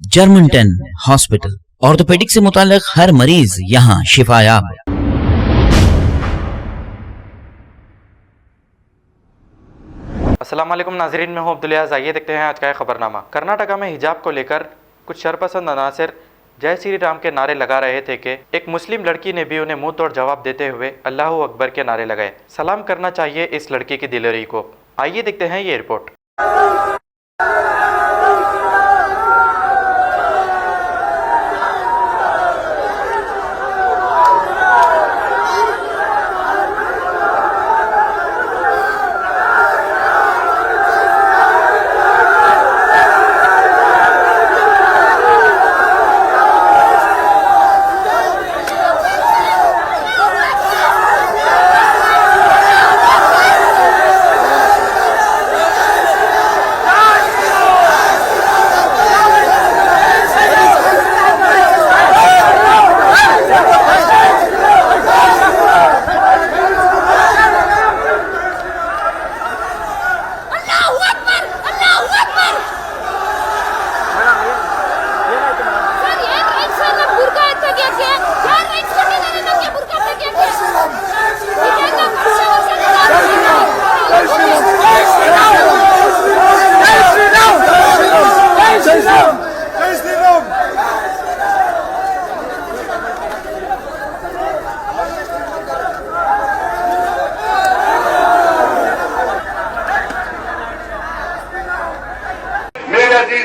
Germanton hospital orthopaedic से मुताल्लिक हर मरीज यहाँ शिफायाब। अस्सलाम वालेकुम नाज़रीन, मैं हूं अब्दुलियाज़। आइए देखते हैं आज का खबरनामा। कर्नाटका में हिजाब को लेकर कुछ शरपसंद अनासर जय श्री राम के नारे लगा रहे थे कि एक मुस्लिम लड़की ने भी उन्हें मुंह तोड़ जवाब देते हुए अल्लाहू अकबर के नारे लगाए। सलाम करना चाहिए इस लड़की की दिलेरी को। आइए देखते हैं ये रिपोर्ट।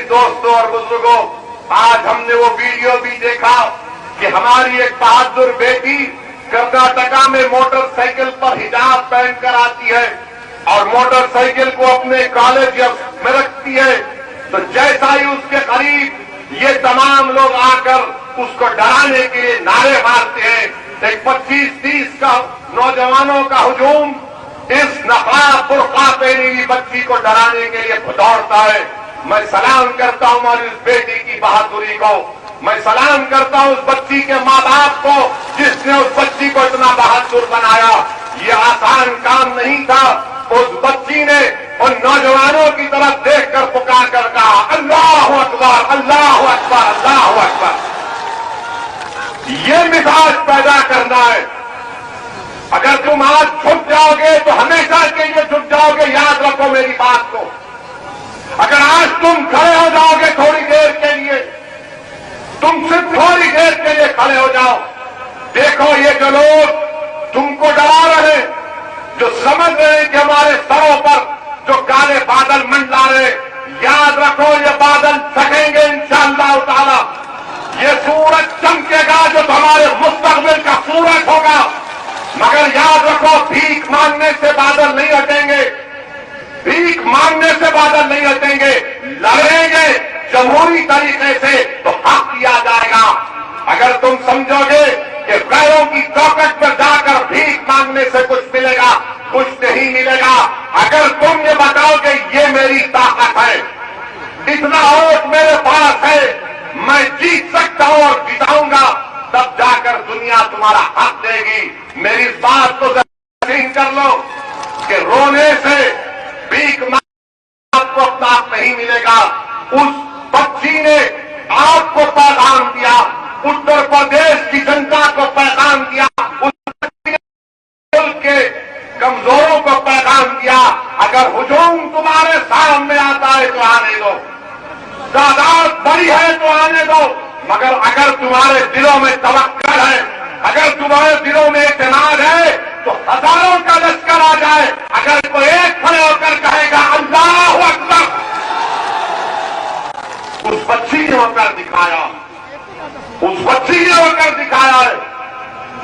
दोस्तों और बुजुर्गों, आज हमने वो वीडियो भी देखा कि हमारी एक बहादुर बेटी कर्नाटका में मोटरसाइकिल पर हिजाब पहनकर आती है और मोटरसाइकिल को अपने कॉलेज में रखती है। तो जैसा ही उसके करीब ये तमाम लोग आकर उसको डराने के लिए नारे मारते हैं, एक 25-30 का नौजवानों का हुजूम इस नकाब बुर्का पहनी हुई बच्ची को डराने के लिए दौड़ता है। मैं सलाम करता हूं हमारी उस बेटी की बहादुरी को। मैं सलाम करता हूं उस बच्ची के माँ बाप को जिसने उस बच्ची को इतना बहादुर बनाया। ये आसान काम नहीं था। उस बच्ची ने उन नौजवानों की तरफ देखकर पुकार कर कहा, अल्लाहु अकबर, अल्लाहु अकबर, अल्लाहु अकबर। ये मिजाज पैदा करना है। अगर तुम आज छुप जाओगे तो हमेशा के लिए छुप जाओगे। याद रखो मेरी बात को। अगर आज तुम खड़े हो जाओगे थोड़ी देर के लिए, तुम सिर्फ थोड़ी देर के लिए खड़े हो जाओ, देखो ये जो लोग तुमको डरा रहे, जो समझ रहे हैं कि हमारे सरों पर जो काले बादल मंडरा रहे, याद रखो ये बादल छकेंगे इंशाअल्लाह ताला। ये सूरज चमकेगा जो हमारे मुस्तकबिल का सूरज होगा। मगर याद रखो भीख मांगने से बादल नहीं हटेंगे, भीख मांगने से बादल नहीं हटेंगे। लड़ेंगे जमहूरी तरीके से तो हक दिया जाएगा। अगर तुम समझोगे कि गैरों की चौकट पर जाकर भीख मांगने से कुछ मिलेगा, कुछ नहीं मिलेगा। अगर तुम ये बताओगे ये मेरी ताकत है, इतना वोट मेरे पास है, मैं जीत सकता हूं और जिताऊंगा, तब जाकर दुनिया तुम्हारा हक देगी। मेरी इस बात को यकीन कर लो कि रोने से भीख आपको अपना आप नहीं मिलेगा। उस बच्ची ने आपको पैगाम दिया, उत्तर प्रदेश की जनता को पैगाम दिया, उस मुल्क के कमजोरों को पैगाम दिया। अगर हुजूम तुम्हारे सामने आता है तो आने दो, तादाद बड़ी है तो आने दो। मगर अगर तुम्हारे दिलों में तवक्कुल है, अगर तुम्हारे दिलों में इत्मीनान है तो हजारों का लश्कर आ जाए। अगर कोई एक खड़े होकर कहेगा अल्लाहु अकबर, उस बच्ची ने होकर दिखाया, उस बच्ची ने होकर दिखाया है।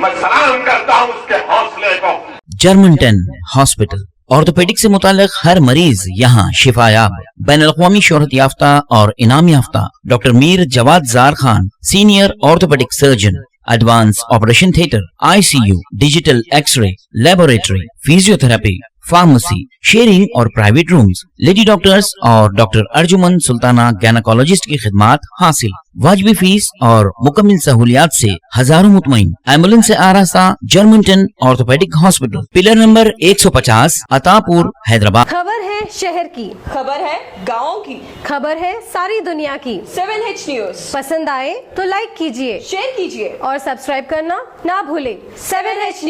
मैं सलाम करता हूं उसके हौसले को। जर्मनटन हॉस्पिटल ऑर्थोपेडिक से मुताल्लिक हर मरीज यहाँ शिफायाब। बैनुल-अक़वामी शोहरत याफ्ता और इनाम याफ्ता doctor Mir Jawad Zar Khan, senior orthopaedic surgeon, advance operation theatre, ICU, digital x ray, laboratory, physiotherapy, pharmacy, sharing और प्राइवेट रूम्स, लेडी डॉक्टर्स और डॉक्टर अर्जुमन सुल्ताना गैनाकोलॉजिस्ट की खिदमात हासिल। वाजबी फीस और मुकम्मल सहूलियात से हजारों मुतमईन। एम्बुलेंस से आरास्ता Germanton orthopaedic hospital, pillar number 150, Attapur, Hyderabad. खबर है शहर की, खबर है गाँव की, खबर है सारी दुनिया की। 7H न्यूज पसंद आए तो लाइक कीजिए, शेयर कीजिए और सब्सक्राइब करना ना भूलें। 7H news.